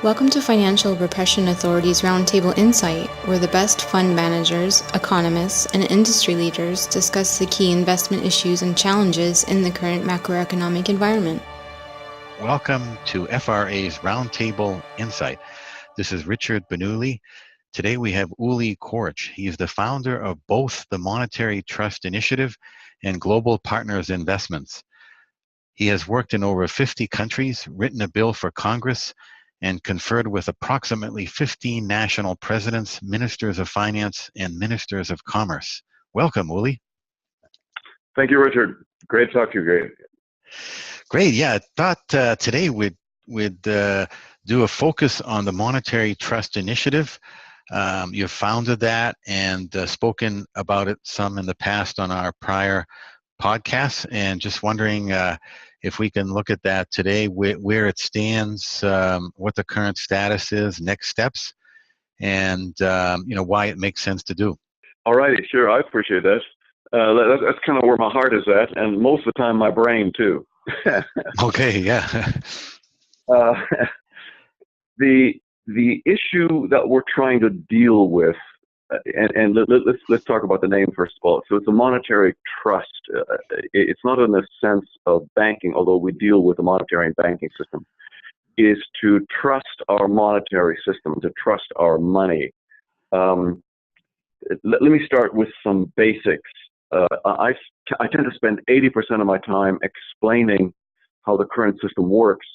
Welcome to Financial Repression Authority's Roundtable Insight, where the best fund managers, economists, and industry leaders discuss the key investment issues and challenges in the current macroeconomic environment. Welcome to FRA's Roundtable Insight. This is Richard Bernoulli. Today we have Uli Kortsch. He is the founder of both the Monetary Trust Initiative and Global Partners Investments. He has worked in over 50 countries, written a bill for Congress, and conferred with approximately 15 national presidents, ministers of finance, and ministers of commerce. Welcome, Uli. Thank you, Richard. Great to talk to you. Great. Yeah, I thought today we'd do a focus on the Monetary Trust Initiative. You've founded that and spoken about it some in the past on our prior podcasts, and just wondering if we can look at that today, where it stands, what the current status is, next steps, and why it makes sense to do. All righty, sure. I appreciate that. That's kind of where my heart is at, and most of the time my brain too. Okay, yeah. The issue that we're trying to deal with, and let's talk about the name first of all. So it's a monetary trust. It's not in the sense of banking, although we deal with the monetary and banking system. Is to trust our monetary system, to trust our money. Let me start with some basics. I tend to spend 80% of my time explaining how the current system works,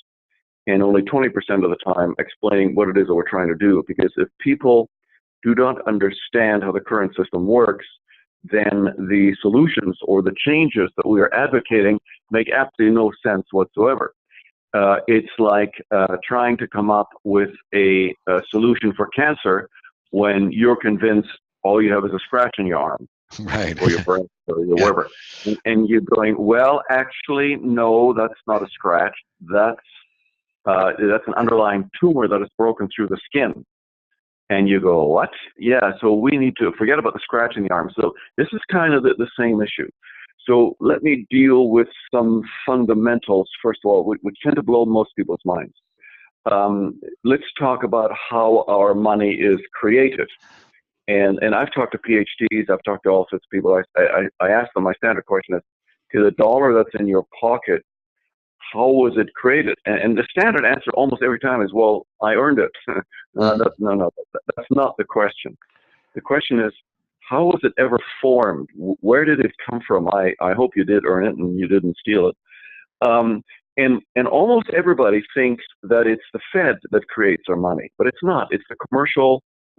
and only 20% of the time explaining what it is that we're trying to do. Because if people do not understand how the current system works, then the solutions or the changes that we are advocating make absolutely no sense whatsoever. It's like trying to come up with a solution for cancer when you're convinced all you have is a scratch in your arm, right, or your breast, or your whatever, and you're going, well, actually, no, that's not a scratch. That's an underlying tumor that has broken through the skin. And you go, what? Yeah, so we need to forget about the scratch in the arm. So this is kind of the same issue. So let me deal with some fundamentals, first of all, which tend to blow most people's minds. Let's talk about how our money is created. And I've talked to PhDs, I've talked to all sorts of people. I ask them, my standard question is, to the dollar that's in your pocket, how was it created? And the standard answer almost every time is, well, I earned it. No, that's not the question. The question is, how was it ever formed? Where did it come from? I hope you did earn it and you didn't steal it. And almost everybody thinks that it's the Fed that creates our money, but it's not. It's the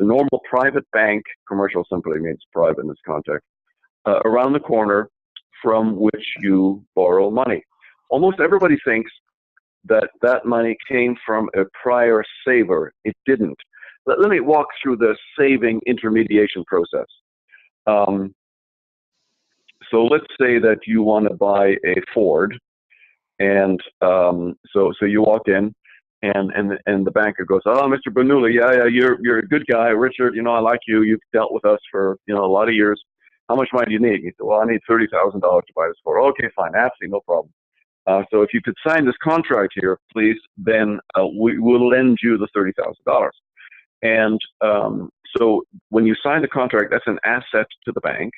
normal private bank, commercial simply means private in this context, around the corner from which you borrow money. Almost everybody thinks that money came from a prior saver. It didn't. Let me walk through the saving intermediation process. So let's say that you want to buy a Ford, and so you walk in, and the banker goes, oh, Mr. Bernoulli, yeah, you're a good guy, Richard. I like you. You've dealt with us for a lot of years. How much money do you need? He said, well, I need $30,000 to buy this Ford. Okay, fine, absolutely no problem. So if you could sign this contract here, please, then we will lend you the $30,000. And so when you sign the contract, that's an asset to the bank.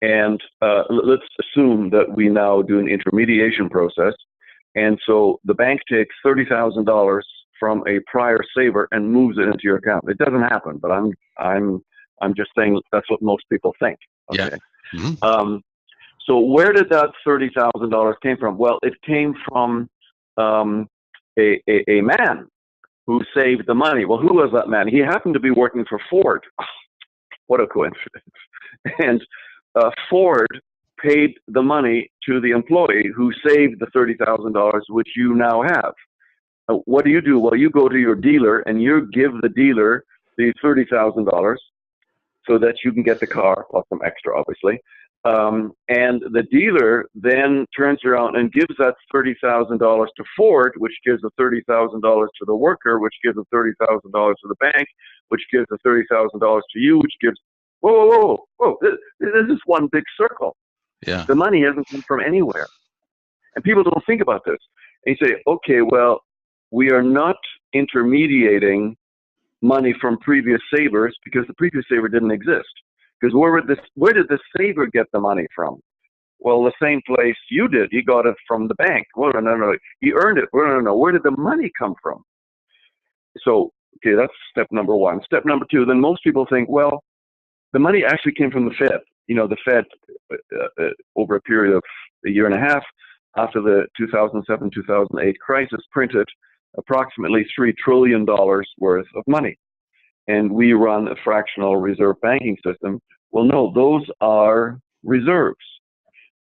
And let's assume that we now do an intermediation process. And so the bank takes $30,000 from a prior saver and moves it into your account. It doesn't happen, but I'm just saying that's what most people think. Okay. Yeah. Mm-hmm. So where did that $30,000 came from? Well, it came from a man who saved the money. Well, who was that man? He happened to be working for Ford. What a coincidence. And Ford paid the money to the employee who saved the $30,000, which you now have. What do? Well, you go to your dealer and you give the dealer the $30,000 so that you can get the car, plus some extra, obviously. And the dealer then turns around and gives that $30,000 to Ford, which gives the $30,000 to the worker, which gives the $30,000 to the bank, which gives the $30,000 to you, which gives, whoa. This is one big circle. Yeah. The money hasn't come from anywhere. And people don't think about this. And you say, okay, well, we are not intermediating money from previous savers because the previous saver didn't exist. Because where did the saver get the money from? Well, the same place you did. You got it from the bank. Well, no. You earned it. Well, no. Where did the money come from? So, okay, that's step number one. Step number two, then most people think, well, the money actually came from the Fed. You know, the Fed, over a period of a year and a half after the 2007-2008 crisis, printed approximately $3 trillion worth of money. And we run a fractional reserve banking system. Well, no, those are reserves.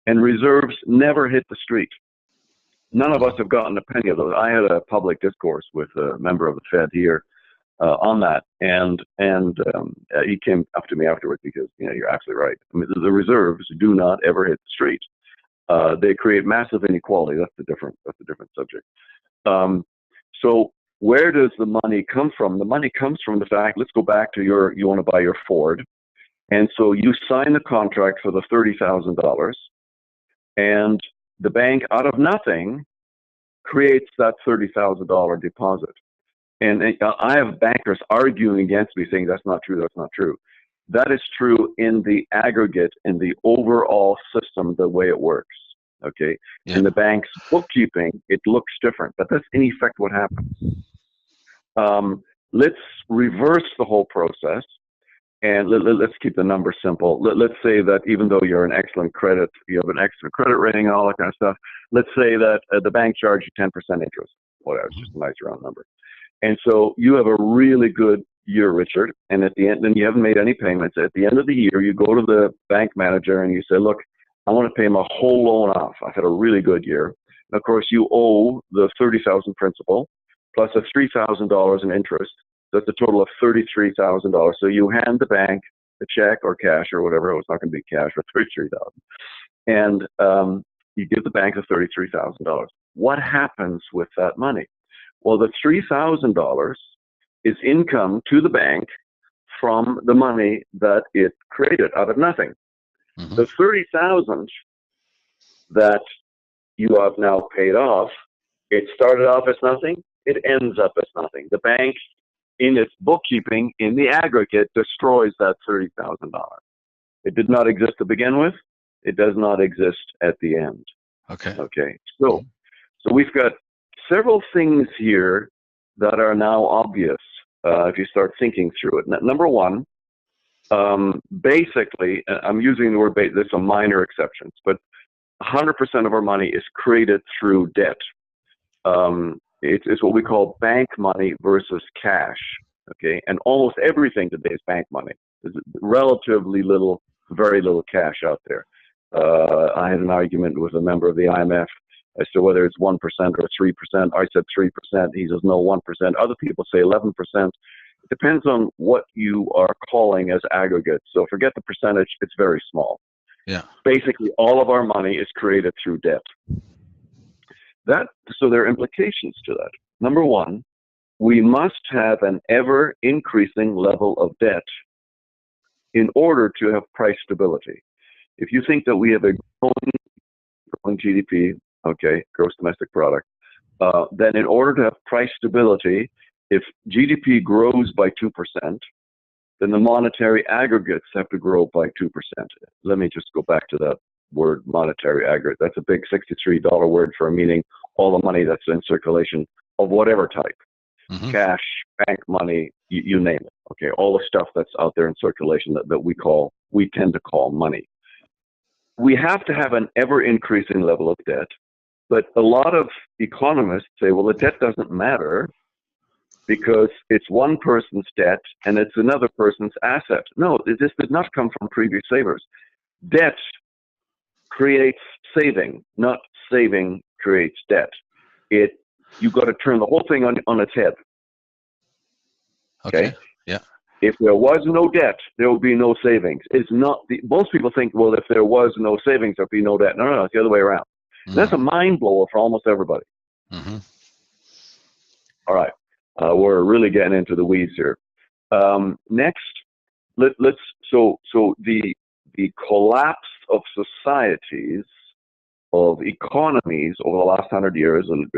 And reserves never hit the street. None of us have gotten a penny of those. I had a public discourse with a member of the Fed here on that, and he came up to me afterwards because, you know, you're absolutely right. I mean, the reserves do not ever hit the street. They create massive inequality. That's a different subject. So where does the money come from? The money comes from the fact, let's go back to you want to buy your Ford. And so you sign the contract for the $30,000, and the bank, out of nothing, creates that $30,000 deposit. And I have bankers arguing against me, saying that's not true, that's not true. That is true in the aggregate, in the overall system, the way it works. Okay? Yeah. In the bank's bookkeeping, it looks different, but that's in effect what happens. Let's reverse the whole process. And let's keep the numbers simple. Let's say that even though you're an excellent credit, you have an excellent credit rating and all that kind of stuff, let's say that the bank charges you 10% interest. Whatever, it's just a nice round number. And so you have a really good year, Richard, and at the end, then you haven't made any payments. At the end of the year, you go to the bank manager and you say, look, I want to pay my whole loan off. I've had a really good year. And of course, you owe the $30,000 principal plus a $3,000 in interest. That's a total of $33,000. So you hand the bank a check or cash or whatever. It was not going to be cash for $33,000, and you give the bank the $33,000. What happens with that money? Well, the $3,000 is income to the bank from the money that it created out of nothing. Mm-hmm. The $30,000 that you have now paid off, it started off as nothing. It ends up as nothing. The bank, in its bookkeeping, in the aggregate, destroys that $30,000. It did not exist to begin with. It does not exist at the end. Okay. So we've got several things here that are now obvious if you start thinking through it. Number one, basically, I'm using the word there's some minor exceptions, but 100% of our money is created through debt. It's what we call bank money versus cash, okay? And almost everything today is bank money. There's relatively little, very little cash out there. I had an argument with a member of the IMF as to whether it's 1% or 3%. I said 3%. He says, no, 1%. Other people say 11%. It depends on what you are calling as aggregate. So forget the percentage. It's very small. Yeah. Basically, all of our money is created through debt. So there are implications to that. Number one, we must have an ever-increasing level of debt in order to have price stability. If you think that we have a growing GDP, okay, gross domestic product, then in order to have price stability, if GDP grows by 2%, then the monetary aggregates have to grow by 2%. Let me just go back to that word, monetary aggregate. That's a big $63 word for meaning all the money that's in circulation of whatever type. Mm-hmm. Cash, bank money, you name it. Okay, all the stuff that's out there in circulation that we tend to call money. We have to have an ever-increasing level of debt, but a lot of economists say, well, the debt doesn't matter because it's one person's debt and it's another person's asset. No, this did not come from previous savers. Debt creates saving, not saving creates debt. You've got to turn the whole thing on its head. Okay? Yeah. If there was no debt, there would be no savings. Most people think, well, if there was no savings, there'd be no debt. No, it's the other way around. Mm-hmm. That's a mind blower for almost everybody. Mm-hmm. All right. We're really getting into the weeds here. Next, so the collapse of societies of economies over the last 100 years, and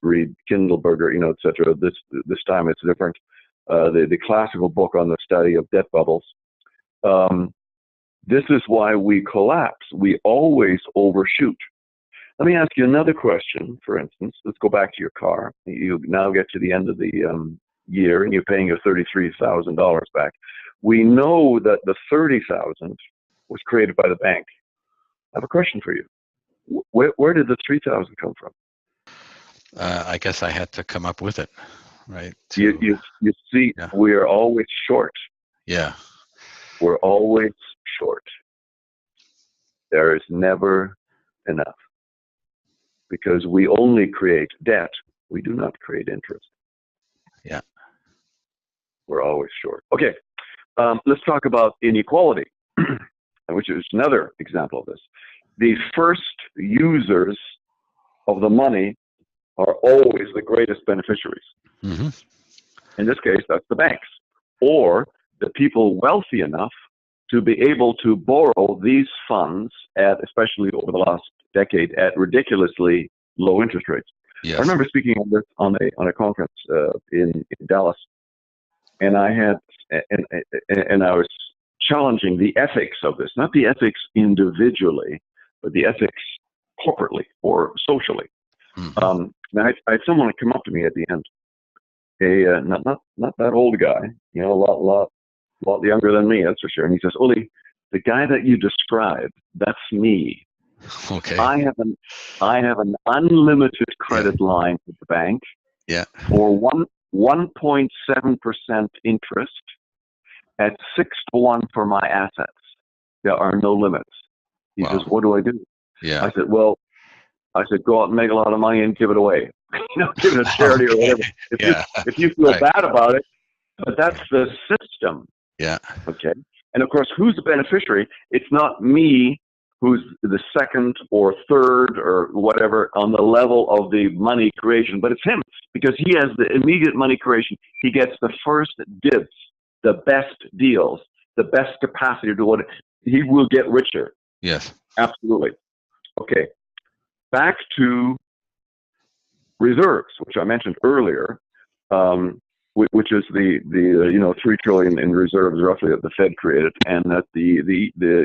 read Kindleberger, etc. This time it's different. The classical book on the study of debt bubbles. This is why we collapse. We always overshoot. Let me ask you another question, for instance. Let's go back to your car. You now get to the end of the year and you're paying your $33,000 back. We know that the $30,000 was created by the bank. I have a question for you. Where did the $3,000 come from? I guess I had to come up with it, right? You see, yeah. We are always short. Yeah. We're always short. There is never enough. Because we only create debt. We do not create interest. Yeah. We're always short. Okay. Let's talk about inequality, which is another example of this. The first users of the money are always the greatest beneficiaries. Mm-hmm. In this case, that's the banks, or the people wealthy enough to be able to borrow these funds at, especially over the last decade, at ridiculously low interest rates. Yes. I remember speaking on this on a conference in Dallas, and I was challenging the ethics of this, not the ethics individually, but the ethics corporately or socially. Mm-hmm. I had someone come up to me at the end, not that old guy, a lot younger than me, that's for sure. And he says, "Uli, the guy that you described, that's me. Okay. I have an unlimited credit line with the bank. Yeah. For 1.7% interest at 6-to-1 for my assets. There are no limits." He says, "What do I do?" Yeah. I said, "Go out and make a lot of money and give it away. Give it to charity or whatever. If you feel bad about it, but that's the system." Yeah. Okay. And of course, who's the beneficiary? It's not me who's the second or third or whatever on the level of the money creation, but it's him, because he has the immediate money creation. He gets the first dibs, the best deals, the best capacity to do what he will get richer. Yes. Absolutely. Okay. Back to reserves, which I mentioned earlier, which is the $3 trillion in reserves roughly that the Fed created, and that the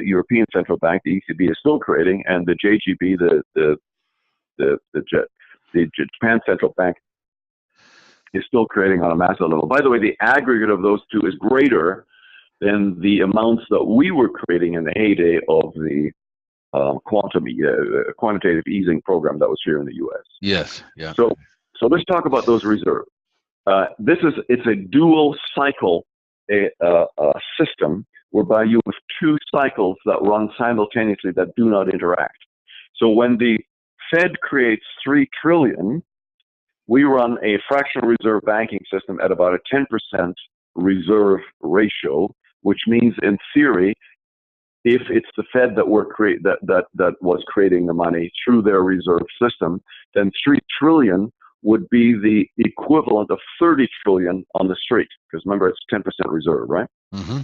European Central Bank, the ECB, is still creating, and the JGB, the Japan Central Bank, is still creating on a massive level. By the way, the aggregate of those two is greater than the amounts that we were creating in the heyday of the quantitative easing program that was here in the U.S. Yes. Yeah. So let's talk about those reserves. It's a dual cycle system whereby you have two cycles that run simultaneously that do not interact. So when the Fed creates $3 trillion, we run a fractional reserve banking system at about a 10% reserve ratio, which means in theory, if it's the Fed that was creating the money through their reserve system, then $3 trillion would be the equivalent of 30 trillion on the street, because remember, it's 10% reserve, right? Mm-hmm.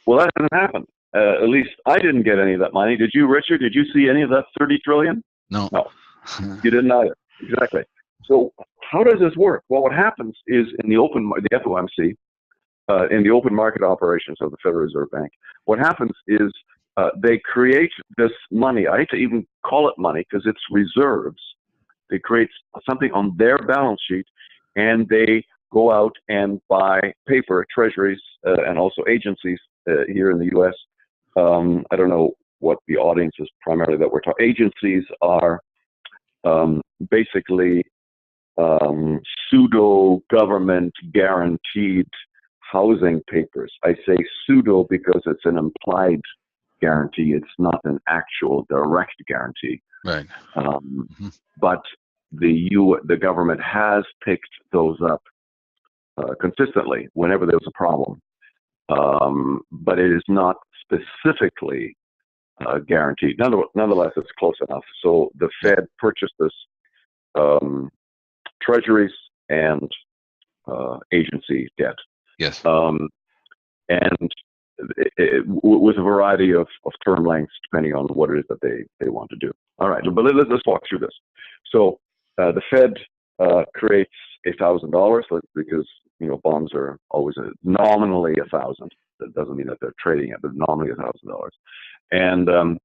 Well, that didn't happen. At least I didn't get any of that money. Did you, Richard? Did you see any of that 30 trillion? No. You didn't either. Exactly. So how does this work? Well, what happens is in the FOMC, in the open market operations of the Federal Reserve Bank, what happens is they create this money. I hate to even call it money because it's reserves. They create something on their balance sheet, and they go out and buy paper, treasuries, and also agencies here in the U.S. I don't know what the audience is primarily that we're talking. Agencies are basically pseudo-government guaranteed housing papers. I say pseudo because it's an implied guarantee. It's not an actual direct guarantee. Right. But the government has picked those up consistently whenever there's a problem. But it is not specifically guaranteed. Nonetheless, it's close enough. So the Fed purchases treasuries and agency debt. Yes. And with a variety of term lengths depending on what it is that they want to do. All right, but let's walk through this. So the Fed creates $1,000 because bonds are always nominally 1,000. That doesn't mean that they're trading it, but nominally $1,000, and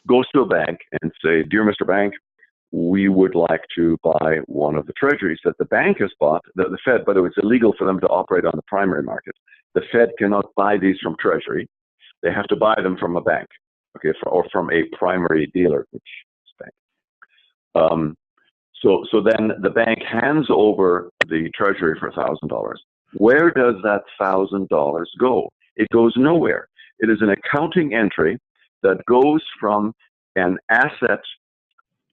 goes to a bank and say, "Dear Mr. Bank, we would like to buy one of the treasuries that the bank has bought." The Fed, by the way, it's illegal for them to operate on the primary market. The Fed cannot buy these from Treasury. They have to buy them from a bank, okay, or from a primary dealer, which is bank. So then the bank hands over the Treasury for $1,000. Where does that $1,000 go? It goes nowhere. It is an accounting entry that goes from an asset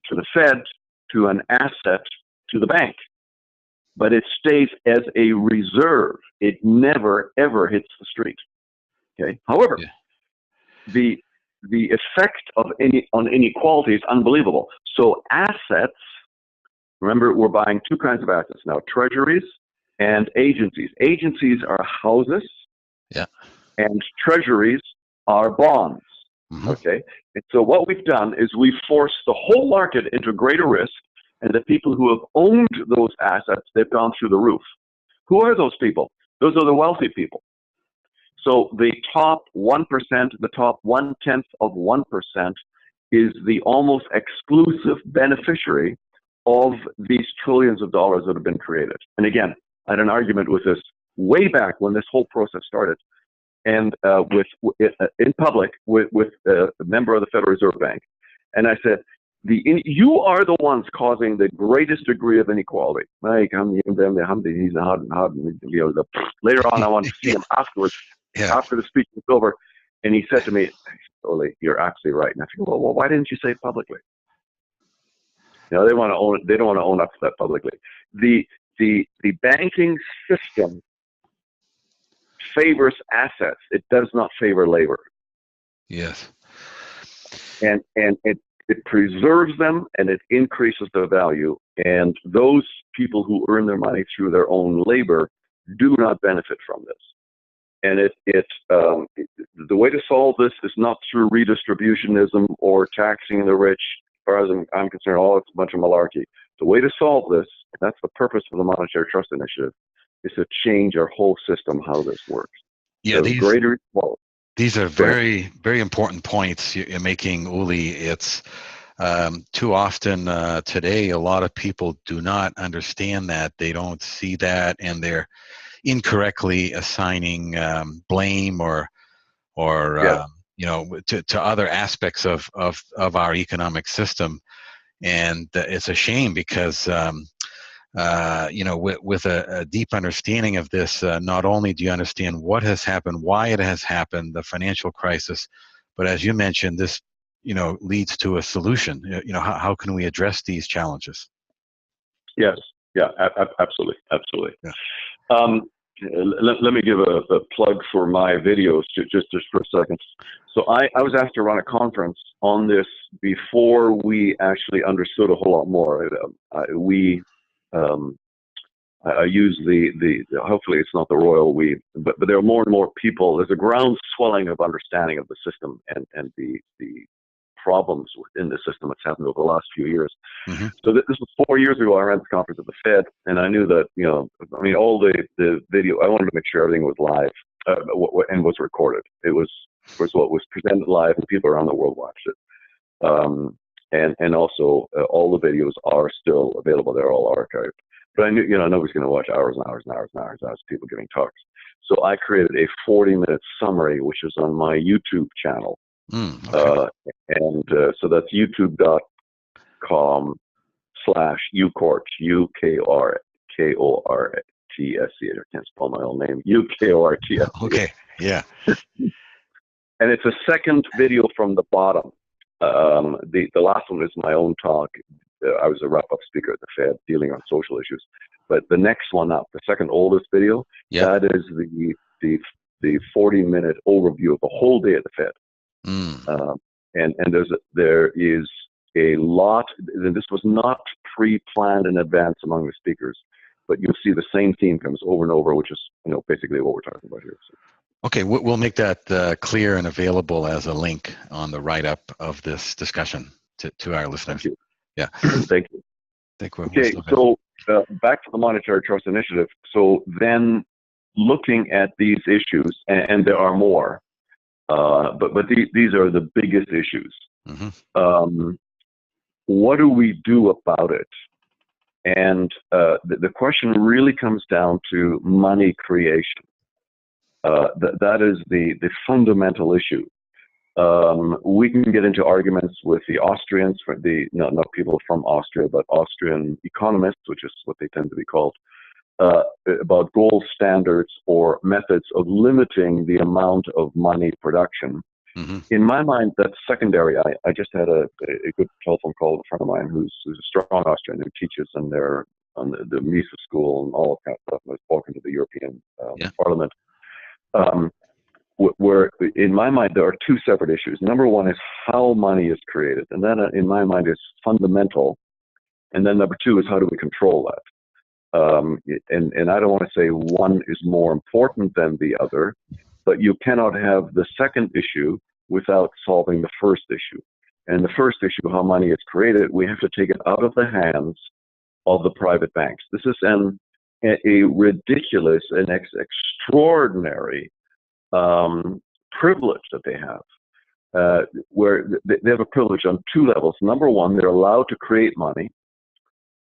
to the Fed to an asset to the bank, but it stays as a reserve. It never ever hits the street. Okay. However, the effect of on inequality is unbelievable. So assets. Remember, we're buying two kinds of assets now: treasuries and agencies. Agencies are houses, and treasuries are bonds. Mm-hmm. Okay, and so what we've done is we've forced the whole market into greater risk, and the people who have owned those assets, they've gone through the roof. Who are those people? Those are the wealthy people. So the top 1%, the top 1/10 of 1% is the almost exclusive beneficiary of these trillions of dollars that have been created. And again, I had an argument with this way back when this whole process started, and in public with a member of the Federal Reserve Bank, and I said, you are the ones causing the greatest degree of inequality. Later on, I wanted to see him afterwards, after the speech was over, and he said to me, "Uli, you're absolutely right." And I said, "Well, why didn't you say it publicly?" They want to own it. They don't want to own up to that publicly. The banking system favors assets. It does not favor labor. Yes. And it preserves them, and it increases their value. And those people who earn their money through their own labor do not benefit from this. And the way to solve this is not through redistributionism or taxing the rich. As far as I'm concerned, it's a bunch of malarkey. The way to solve this, that's the purpose of the Monetary Trust Initiative, is to change our whole system, how this works. Yeah, so these are very, very important points you're making, Uli. It's too often today, a lot of people do not understand that. They don't see that, and they're incorrectly assigning blame or to other aspects of our economic system. And it's a shame because with a deep understanding of this, not only do you understand what has happened, why it has happened, the financial crisis, but as you mentioned, this leads to a solution. How can we address these challenges? Yes. Yeah. Absolutely. Yeah. Let me give a plug for my videos just for a second. So I was asked to run a conference on this before we actually understood a whole lot more. I use the hopefully it's not the royal we, but there are more and more people. There's a ground swelling of understanding of the system and the problems within the system that's happened over the last few years. Mm-hmm. So this was 4 years ago. I ran this conference at the Fed, and I knew that all the video. I wanted to make sure everything was live and was recorded. It was what was presented live, and people around the world watched it. And also all the videos are still available. They're all archived. But I knew nobody's going to watch hours and hours and hours and hours of people giving talks. So I created a 40-minute summary, which is on my YouTube channel. Okay. So that's youtube.com/Uli Kortsch, UKORTSC. I can't spell my own name. UKORTSC. Okay. Yeah. And it's a second video from the bottom. The last one is my own talk. I was a wrap-up speaker at the Fed dealing on social issues. But the next one up, the second oldest video, that is the 40-minute overview of the whole day at the Fed. And there is a lot, and this was not pre-planned in advance among the speakers, but you'll see the same theme comes over and over, which is basically what we're talking about here. So. Okay, we'll make that clear and available as a link on the write-up of this discussion to our listeners. Thank you. Yeah. Thank you. I think we're Okay, still good. so back to the Monetary Trust Initiative. So then looking at these issues, and there are more, but these are the biggest issues. Mm-hmm. What do we do about it? And the question really comes down to money creation. That is the fundamental issue. We can get into arguments with the Austrians, for the not people from Austria, but Austrian economists, which is what they tend to be called, about gold standards or methods of limiting the amount of money production. Mm-hmm. In my mind, that's secondary. I just had a good telephone call with a friend of mine who's a strong Austrian who teaches on the Mises School and all that kind of stuff. I've spoken to the European Parliament. Where in my mind there are two separate issues. Number one is how money is created, and that in my mind is fundamental. And then number two is how do we control that? And I don't want to say one is more important than the other, but you cannot have the second issue without solving the first issue. And the first issue, how money is created, we have to take it out of the hands of the private banks. This is a ridiculous and extraordinary privilege that they have, where they have a privilege on two levels. Number one, they're allowed to create money.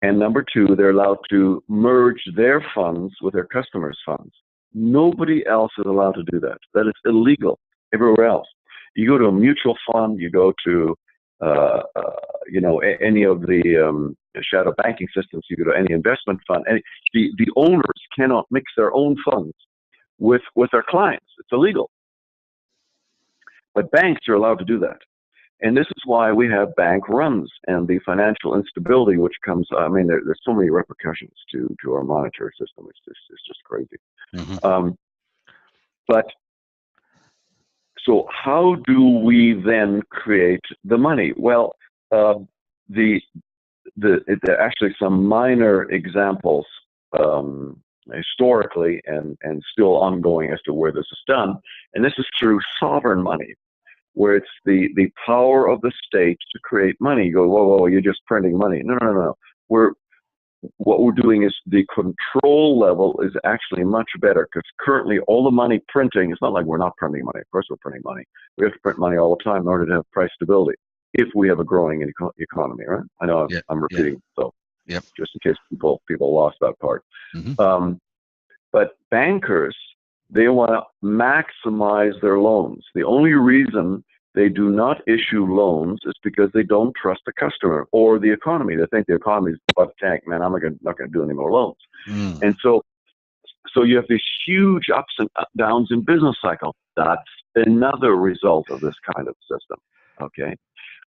And number two, they're allowed to merge their funds with their customers' funds. Nobody else is allowed to do that. That is illegal everywhere else. You go to a mutual fund, you go to any of the shadow banking systems, you go to any investment fund, and the owners cannot mix their own funds with their clients. It's illegal. But banks are allowed to do that. And this is why we have bank runs and the financial instability which comes. I mean, there's so many repercussions to our monetary system. It's just crazy. Mm-hmm. But so how do we then create the money? Well, there are actually some minor examples historically and still ongoing as to where this is done. And this is through sovereign money, where it's the power of the state to create money. You go, whoa, you're just printing money. No. What we're doing is the control level is actually much better, because currently all the money printing, it's not like we're not printing money. Of course we're printing money. We have to print money all the time in order to have price stability if we have a growing economy, right? I know I'm repeating, so just in case people lost that part. Mm-hmm. But bankers, they want to maximize their loans. The only reason they do not issue loans is because they don't trust the customer or the economy. They think the economy is about to tank. Man, I'm not going to do any more loans. Mm. And so you have these huge ups and downs in business cycle. That's another result of this kind of system. Okay.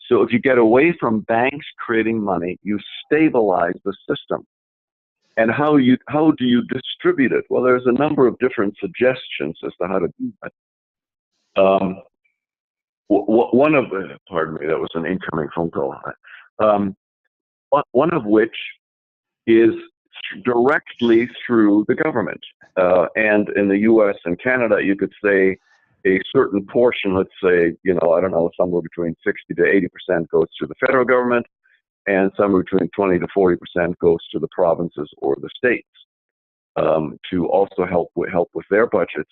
So if you get away from banks creating money, you stabilize the system. And how do you distribute it? Well, there's a number of different suggestions as to how to do that. One of, pardon me, that was an incoming phone call. One of which is directly through the government. And in the U.S. and Canada, you could say a certain portion, let's say, I don't know, somewhere between 60 to 80% goes to the federal government, and somewhere between 20 to 40% goes to the provinces or the states to also help with their budgets.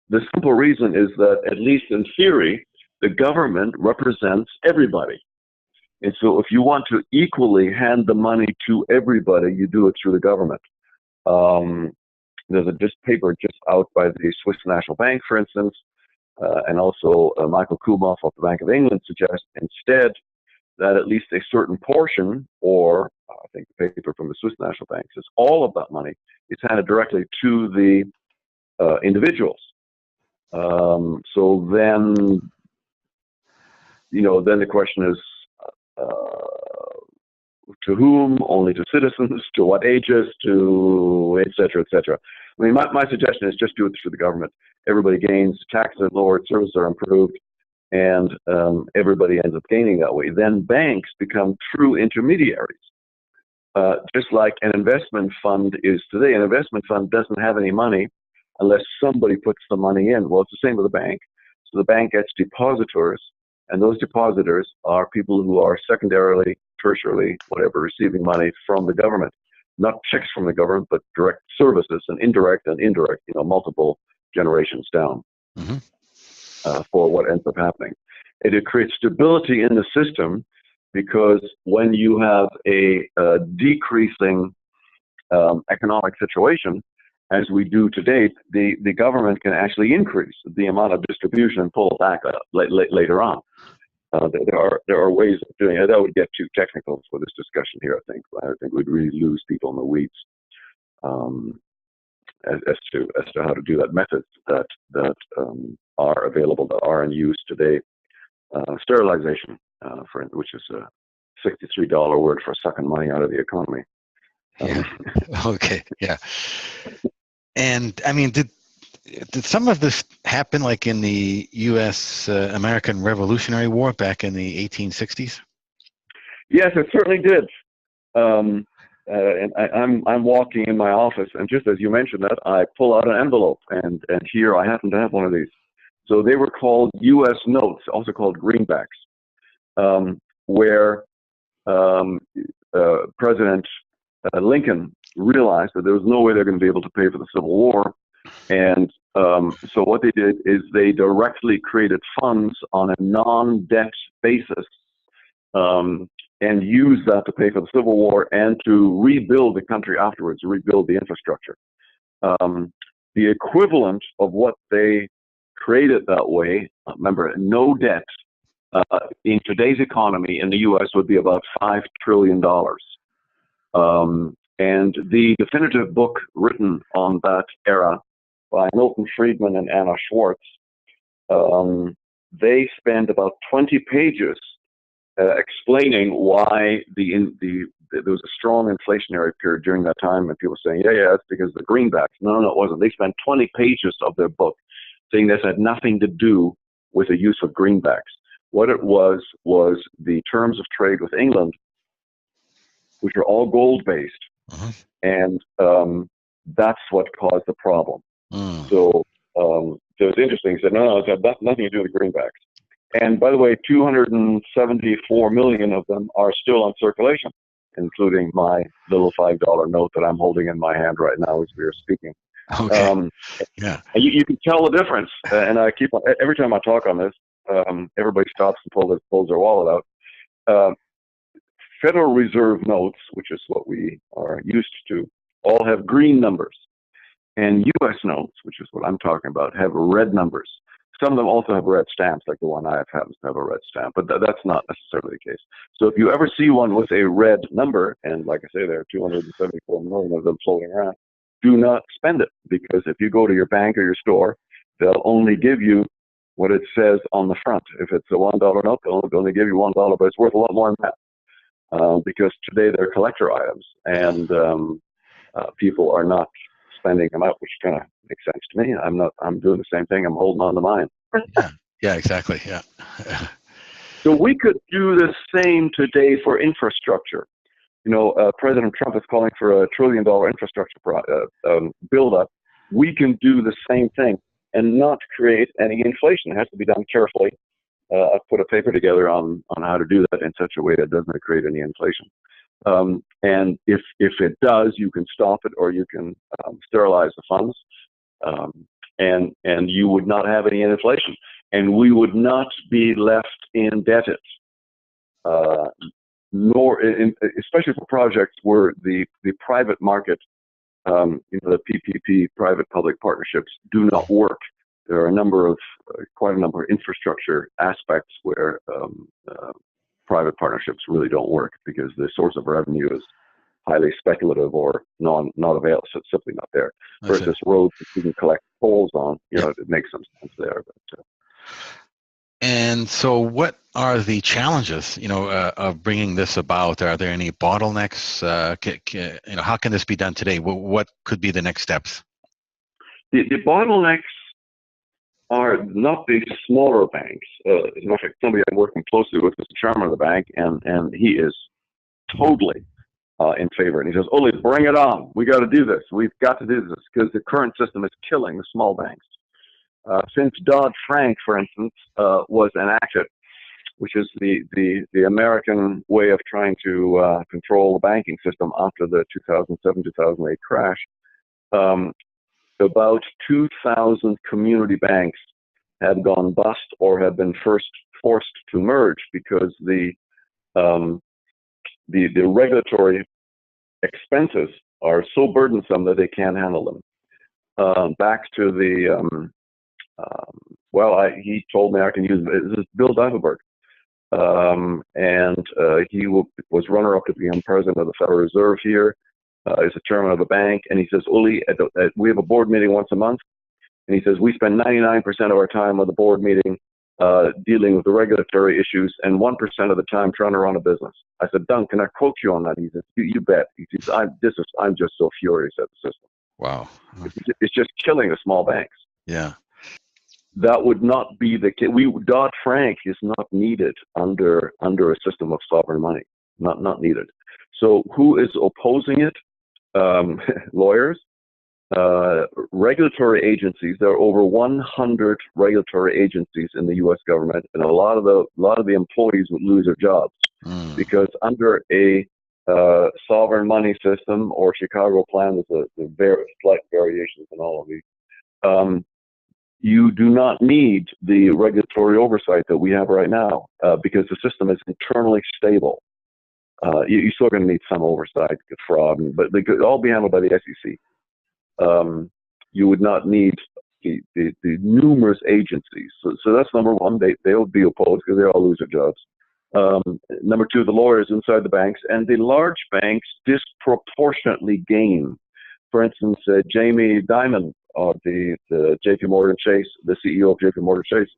The simple reason is that, at least in theory, the government represents everybody. And so if you want to equally hand the money to everybody, you do it through the government. There's a paper just out by the Swiss National Bank, for instance, and also Michael Kuboff of the Bank of England suggests instead that at least a certain portion, or I think the paper from the Swiss National Bank says all of that money is handed directly to the individuals. So then, then the question is, to whom? Only to citizens? To what ages? To et cetera, et cetera. I mean, my suggestion is just do it through the government. Everybody gains, taxes are lowered, services are improved, and everybody ends up gaining that way. Then banks become true intermediaries, just like an investment fund is today. An investment fund doesn't have any money, unless somebody puts the money in. Well, it's the same with the bank. So the bank gets depositors, and those depositors are people who are secondarily, tertiarily, whatever, receiving money from the government. Not checks from the government, but direct services, and indirect, multiple generations down for what ends up happening. And it creates stability in the system, because when you have a decreasing economic situation, as we do to date, the government can actually increase the amount of distribution and pull it back later on. There are ways of doing it. That would get too technical for this discussion here, I think. I think we'd really lose people in the weeds as to how to do that. Methods that are available, that are in use today. Sterilization, which is a $63 word for sucking money out of the economy. Okay. Yeah. And I mean, did some of this happen like in the U.S. American Revolutionary War back in the 1860s? Yes, it certainly did. And I'm walking in my office, and just as you mentioned that, I pull out an envelope, and here I happen to have one of these. So they were called U.S. notes, also called greenbacks, where President Lincoln realized that there was no way they're going to be able to pay for the Civil War. And so what they did is they directly created funds on a non-debt basis and used that to pay for the Civil War and to rebuild the country afterwards, rebuild the infrastructure. The equivalent of what they created that way, remember, no debt in today's economy in the U.S. would be about $5 trillion. And the definitive book written on that era by Milton Friedman and Anna Schwartz, they spend about 20 pages explaining why there was a strong inflationary period during that time, and people saying, yeah, it's because of the greenbacks. No, it wasn't. They spent 20 pages of their book saying this had nothing to do with the use of greenbacks. What it was the terms of trade with England, which are all gold-based, and that's what caused the problem. So it was interesting. He said, no, it's got nothing to do with greenbacks. And by the way, 274 million of them are still on circulation, including my little $5 note that I'm holding in my hand right now as we are speaking. Okay. Yeah. And you can tell the difference. And I keep on, every time I talk on this, everybody stops and pulls their wallet out. Federal Reserve notes, which is what we are used to, all have green numbers. And U.S. notes, which is what I'm talking about, have red numbers. Some of them also have red stamps, like the one I have happens to have a red stamp, but that's not necessarily the case. So if you ever see one with a red number, and like I say, there are 274 million of them floating around, do not spend it, because if you go to your bank or your store, they'll only give you what it says on the front. If it's a $1 note, they'll only give you $1, but it's worth a lot more than that, because today they're collector items, and people are not spending them out, which kind of makes sense to me. I'm doing the same thing. I'm holding on to mine. Yeah, exactly. Yeah. So we could do the same today for infrastructure. President Trump is calling for a $1 trillion infrastructure buildup. We can do the same thing and not create any inflation. It has to be done carefully. I've put a paper together on how to do that in such a way that doesn't create any inflation. And if it does, you can stop it, or you can sterilize the funds, and you would not have any inflation, and we would not be left indebted, especially for projects where the private market, the PPP, private-public partnerships, do not work. There are quite a number of infrastructure aspects where private partnerships really don't work, because the source of revenue is highly speculative or not available, so it's simply not there. Versus roads that you can collect tolls on, it makes some sense there. But, and so what are the challenges, of bringing this about? Are there any bottlenecks? How can this be done today? What could be the next steps? The bottlenecks are not the smaller banks. As a matter of fact, somebody I'm working closely with is the chairman of the bank, and he is totally in favor. And he says, Uli, bring it on. We got to do this. We've got to do this because the current system is killing the small banks. Since Dodd-Frank, for instance, was enacted, which is the American way of trying to control the banking system after the 2007-2008 crash, about 2,000 community banks had gone bust or had been first forced to merge because the regulatory expenses are so burdensome that they can't handle them. Back to the he told me I can use this is Bill Deifelberg, and he was runner-up to become president of the Federal Reserve here. He's the chairman of a bank, and he says, Uli, we have a board meeting once a month, and he says we spend 99% of our time at the board meeting dealing with the regulatory issues, and 1% of the time trying to run a business. I said, Dunk, can I quote you on that? He says, you bet. He says, I'm just so furious at the system. Wow. It's just killing the small banks. Yeah. That would not be the case. Dodd-Frank is not needed under a system of sovereign money. Not needed. So who is opposing it? Lawyers, regulatory agencies. There are over 100 regulatory agencies in the U.S. government, and a lot of the employees would lose their jobs because under a sovereign money system or Chicago plan, there's very slight variations in all of these. You do not need the regulatory oversight that we have right now because the system is internally stable. You're still going to need some oversight, fraud, but they could all be handled by the SEC. You would not need the numerous agencies. So that's number one. They will be opposed because they all lose their jobs. Number two, the lawyers inside the banks, and the large banks disproportionately gain. For instance, Jamie Dimon, the JP Morgan Chase, the CEO of JP Morgan Chase,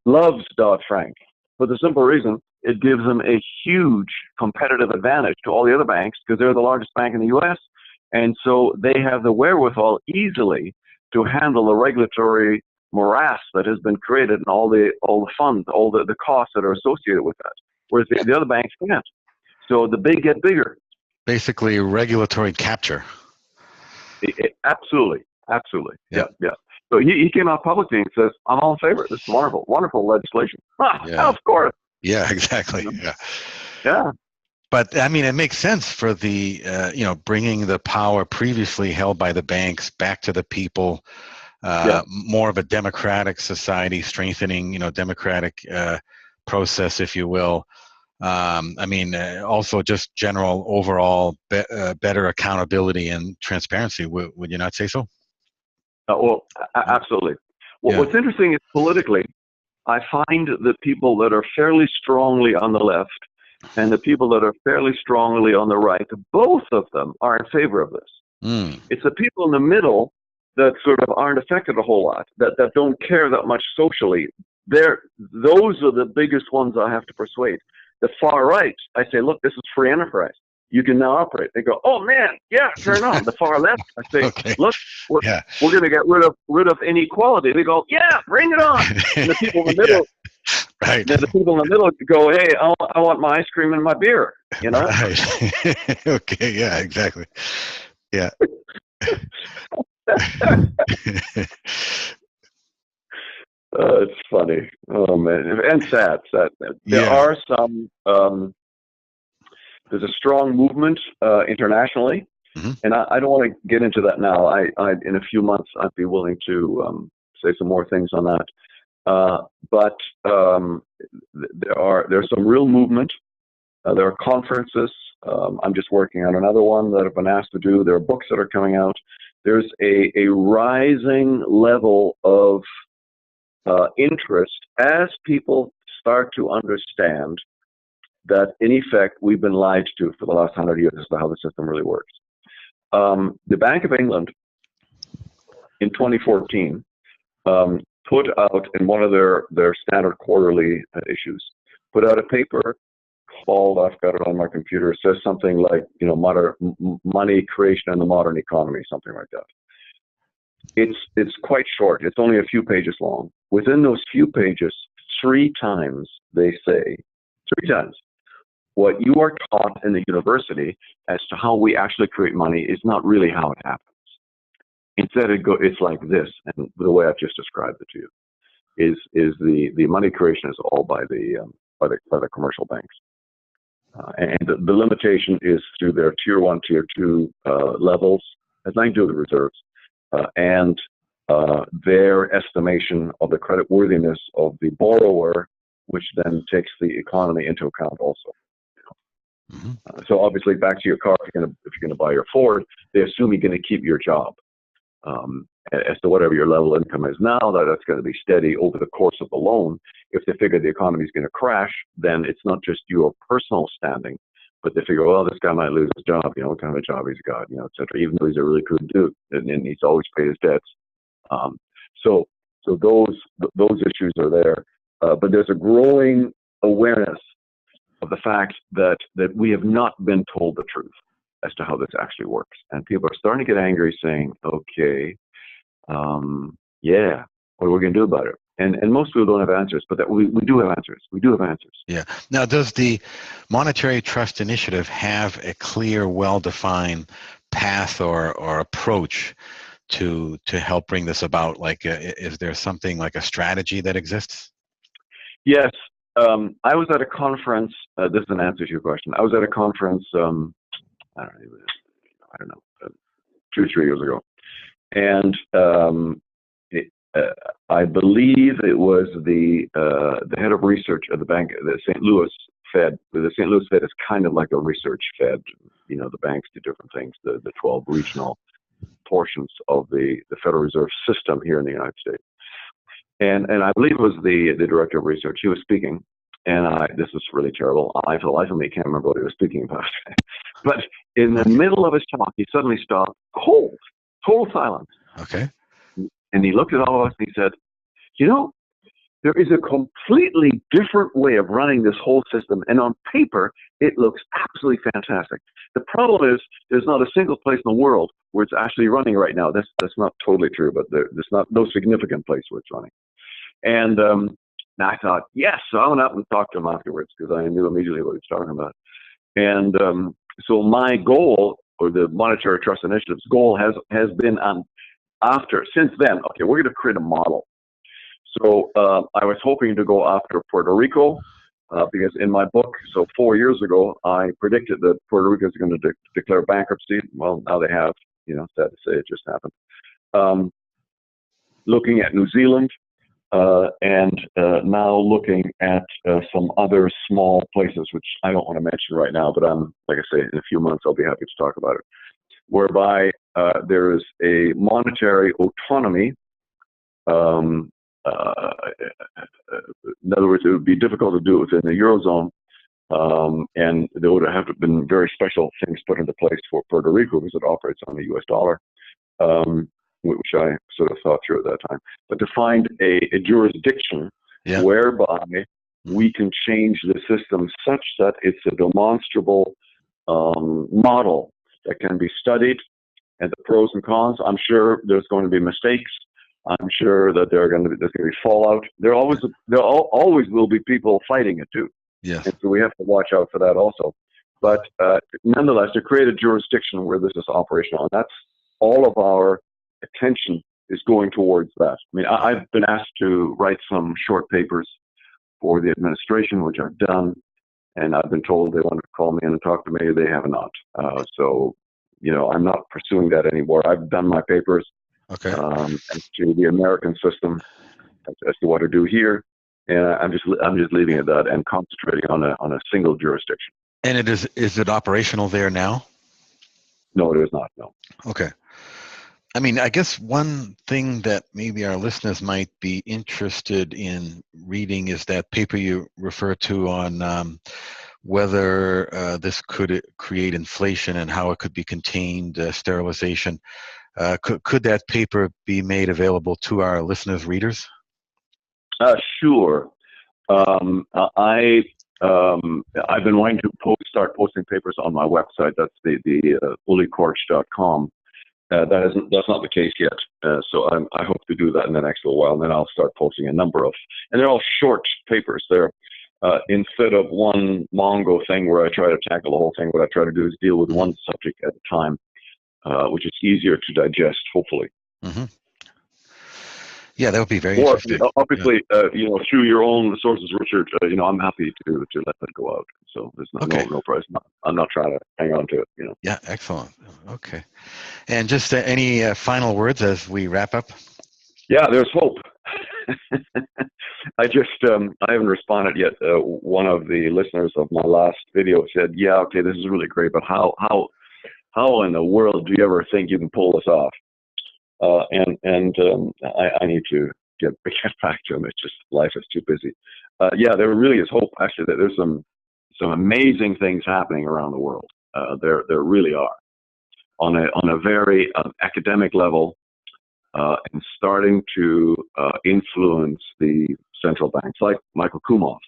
loves Dodd-Frank for the simple reason it gives them a huge competitive advantage to all the other banks because they're the largest bank in the U.S. And so they have the wherewithal easily to handle the regulatory morass that has been created and all the funds, all the costs that are associated with that, whereas the other banks can't. So the big get bigger. Basically, regulatory capture. Absolutely. Yeah. So he came out publicly and says, I'm all in favor. This is wonderful legislation. Of course. Yeah, exactly. Yeah. But I mean, it makes sense for the, bringing the power previously held by the banks back to the people, more of a democratic society, strengthening, democratic process, if you will. Also just general overall better accountability and transparency. Would you not say so? Absolutely. What's interesting is politically, I find the people that are fairly strongly on the left and the people that are fairly strongly on the right, both of them are in favor of this. It's the people in the middle that sort of aren't affected a whole lot, that don't care that much socially. Those are the biggest ones I have to persuade. The far right, I say, look, this is free enterprise. You can now operate. They go, oh man, yeah, turn on. The far left, I say, okay. Look, we're going to get rid of inequality. They go, yeah, bring it on. And the people in the middle, right. The people in the middle go, hey, I want my ice cream and my beer. Right. Okay. Yeah. Exactly. Yeah. It's funny. Oh man, and sad. There are some. There's a strong movement internationally, and I don't want to get into that now. I in a few months I'd be willing to say some more things on that. But there's some real movement. There are conferences. I'm just working on another one that I've been asked to do. There are books that are coming out. There's a rising level of interest as people start to understand that, in effect, we've been lied to for the last 100 years as to how the system really works. The Bank of England, in 2014, put out in one of their standard quarterly issues, put out a paper called, I've got it on my computer, it says something like, modern money creation in the modern economy, something like that. It's quite short. It's only a few pages long. Within those few pages, three times they say, what you are taught in the university as to how we actually create money is not really how it happens. Instead, it's like this, and the way I've just described it to you is the money creation is all by the commercial banks, and the limitation is through their tier 1, tier 2 levels, has nothing to do with the reserves, and their estimation of the credit worthiness of the borrower, which then takes the economy into account also. Mm-hmm. So obviously, back to your car, if you're going to buy your Ford, they assume you're going to keep your job. As to whatever your level of income is now, that's going to be steady over the course of the loan. If they figure the economy is going to crash, then it's not just your personal standing, but they figure, well, this guy might lose his job, what kind of a job he's got, et cetera, even though he's a really good dude, and he's always paid his debts. So those issues are there, but there's a growing awareness of the fact that we have not been told the truth as to how this actually works. And people are starting to get angry saying, okay, yeah, what are we going to do about it? And most people don't have answers, but we do have answers. We do have answers. Yeah. Now, does the Monetary Trust Initiative have a clear, well-defined path or approach to help bring this about? Like, is there something like a strategy that exists? Yes. I was at a conference. This is an answer to your question. I was at a conference, I don't know, 2 or 3 years ago. And I believe it was the head of research at the bank, the St. Louis Fed. The St. Louis Fed is kind of like a research Fed. The banks do different things, the 12 regional portions of the Federal Reserve System here in the United States. And I believe it was the director of research. He was speaking, and this was really terrible. I, for the life of me, can't remember what he was speaking about. But in the middle of his talk, he suddenly stopped, cold, total silence. Okay. And he looked at all of us and he said, there is a completely different way of running this whole system, and on paper, it looks absolutely fantastic. The problem is there's not a single place in the world where it's actually running right now. That's not totally true, but there's not no significant place where it's running. And I thought, yes, so I went out and talked to him afterwards because I knew immediately what he was talking about. And so my goal, or the Monetary Trust Initiative's goal, has been since then, okay, we're going to create a model. So I was hoping to go after Puerto Rico because in my book, so 4 years ago, I predicted that Puerto Rico is going to declare bankruptcy. Well, now they have, sad to say, it just happened. Looking at New Zealand and now looking at some other small places, which I don't want to mention right now, but like I say, in a few months, I'll be happy to talk about it, whereby there is a monetary autonomy. In other words, it would be difficult to do it within the Eurozone, and there would have been very special things put into place for Puerto Rico because it operates on the U.S. dollar, which I sort of thought through at that time. But to find a jurisdiction whereby we can change the system such that it's a demonstrable model that can be studied, and the pros and cons. I'm sure there's going to be mistakes. I'm sure that there's going to be fallout. There always will be people fighting it too. Yes. And so we have to watch out for that also. But nonetheless, to create a jurisdiction where this is operational, and that's all of our attention is going towards that. I mean, I've been asked to write some short papers for the administration, which I've done, and I've been told they want to call me in and talk to me. They have not. So, I'm not pursuing that anymore. I've done my papers. Okay. As to the American system, as to what to do here, and I'm just leaving it at that and concentrating on a single jurisdiction. And is it operational there now? No, it is not. No. Okay. I mean, I guess one thing that maybe our listeners might be interested in reading is that paper you refer to on whether this could create inflation and how it could be contained, sterilization. Could that paper be made available to our listeners, readers? Sure. I've been wanting to start posting papers on my website. That's the ulikortsch.com. That's not the case yet. So I hope to do that in the next little while, and then I'll start posting a number of, and they're all short papers. They're instead of one Mongo thing where I try to tackle the whole thing, what I try to do is deal with one subject at a time, which is easier to digest, hopefully. Mm-hmm. Yeah, that would be very Or interesting. obviously, through your own sources, Richard, I'm happy to let that go out. So there's no price. I'm not trying to hang on to it. Yeah, excellent. Okay. And just any final words as we wrap up? Yeah, there's hope. I haven't responded yet. One of the listeners of my last video said, "Yeah, okay, this is really great, but how in the world do you ever think you can pull this off?" I need to get back to him. It's just life is too busy. Yeah, there really is hope. Actually, that there's some amazing things happening around the world. There really are on a very academic level, and starting to influence the central banks, like Michael Kumhof,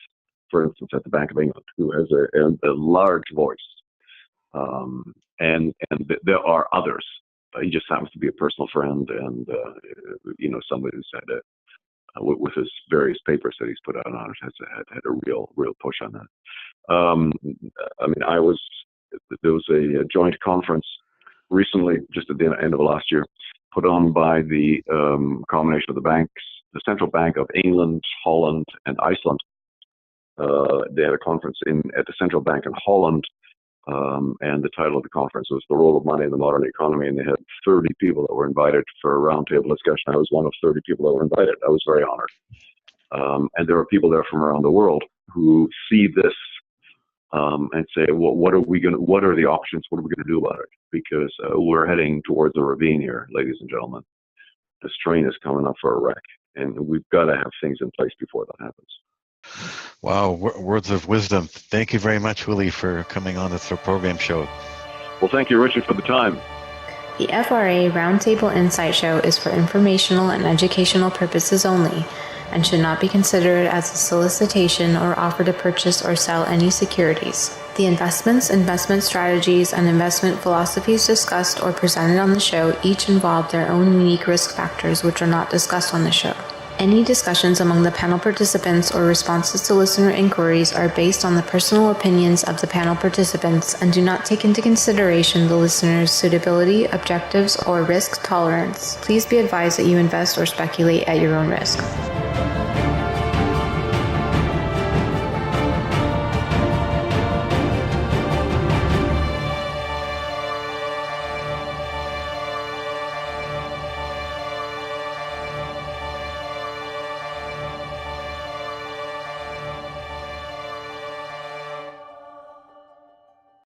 for instance, at the Bank of England, who has a large voice, and there are others. He just happens to be a personal friend, and somebody who's had with his various papers that he's put out on it, has had a real push on that. There was a joint conference recently, just at the end of last year, put on by the combination of the banks, the Central Bank of England, Holland, and Iceland. They had a conference at the Central Bank in Holland. And the title of the conference was The Role of Money in the Modern Economy, and they had 30 people that were invited for a roundtable discussion. I was one of 30 people that were invited. I was very honored. And there are people there from around the world who see this and say, well, what are the options? What are we going to do about it? Because we're heading towards a ravine here, ladies and gentlemen. This train is coming up for a wreck, and we've got to have things in place before that happens. Wow, words of wisdom. Thank you very much, Uli, for coming on the program show. Well, thank you, Richard, for the time. The FRA Roundtable Insight Show is for informational and educational purposes only and should not be considered as a solicitation or offer to purchase or sell any securities. The investments, investment strategies, and investment philosophies discussed or presented on the show each involve their own unique risk factors which are not discussed on the show. Any discussions among the panel participants or responses to listener inquiries are based on the personal opinions of the panel participants and do not take into consideration the listener's suitability, objectives, or risk tolerance. Please be advised that you invest or speculate at your own risk.